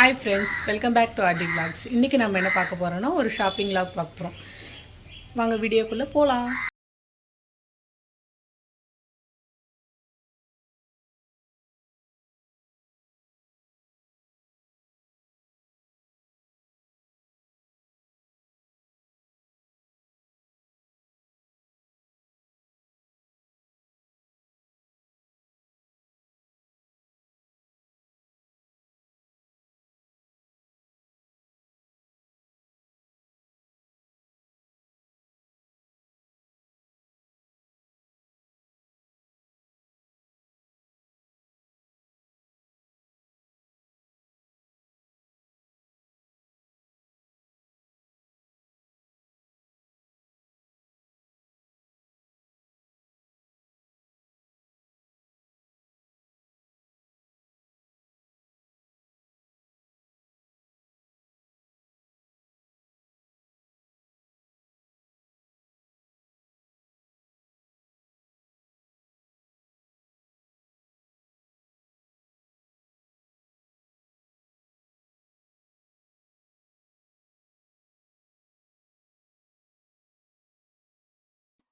Hi friends, welcome back to RT vlogs. இன்றைக்கி நம்ம என்ன பார்க்க போகிறோன்னா ஒரு ஷாப்பிங் விலாக் பார்க்க போகிறோம். வாங்க வீடியோக்குள்ளே போகலாம்.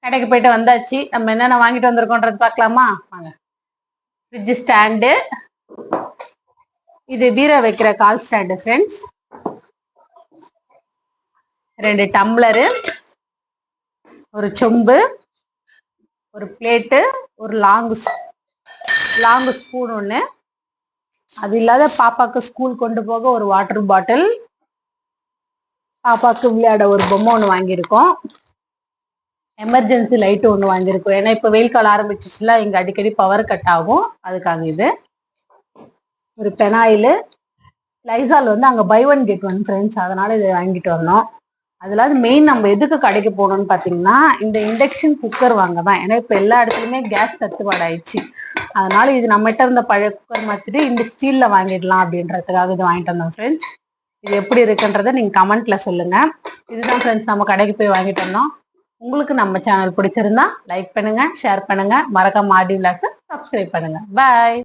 கடைக்கு போயிட்டு வந்தாச்சு. நம்ம என்னென்ன வாங்கிட்டு வந்திருக்கோன்றது பார்க்கலாமா? வாங்க. ஃப்ரிட்ஜ் ஸ்டாண்டு, இது பீரோ வைக்கிற கால் ஸ்டாண்டு ஃப்ரெண்ட்ஸ். 2 டம்ளரு, ஒரு சொம்பு, ஒரு பிளேட்டு, ஒரு லாங்கு ஸ்பூன் ஒன்று. அது இல்லாத பாப்பாவுக்கு ஸ்கூல் கொண்டு போக ஒரு வாட்டர் பாட்டில், பாப்பாவுக்கு விளையாட ஒரு பொம்மை ஒன்று வாங்கியிருக்கோம். எமர்ஜென்சி லைட்டு ஒன்று வாங்கியிருக்கோம். ஏன்னா இப்போ வெயில் காலம் ஆரம்பிச்சிச்சுல, இங்கே அடிக்கடி பவர் கட் ஆகும், அதுக்காக இது. ஒரு பெனாயில், லைசால் வந்து அங்கே buy one get one friends, அதனால இதை வாங்கிட்டு வந்தோம். அதில் மெயின் நம்ம எதுக்கு கடைக்கு போகணும்னு பார்த்தீங்கன்னா, இந்த இண்டக்ஷன் குக்கர் வாங்க தான். ஏன்னா இப்போ எல்லா இடத்துலையுமே கேஸ் தட்டுப்பாடு ஆயிடுச்சு. அதனால இது நம்மகிட்ட இருந்த பழைய குக்கர் மாற்றிட்டு இந்த ஸ்டீலில் வாங்கிடலாம் அப்படின்றதுக்காக இது வாங்கிட்டு வந்தோம் ஃப்ரெண்ட்ஸ். இது எப்படி இருக்குன்றதை நீங்கள் கமெண்ட்டில் சொல்லுங்கள். இதுதான் ஃப்ரெண்ட்ஸ் நம்ம கடைக்கு போய் வாங்கிட்டு வந்தோம். உங்களுக்கு நம்ம சேனல் பிடிச்சிருந்தா லைக் பண்ணுங்க, ஷேர் பண்ணுங்க, மறக்காம ஆர்டி விலாக்ஸை சப்ஸ்கிரைப் பண்ணுங்க. பாய்.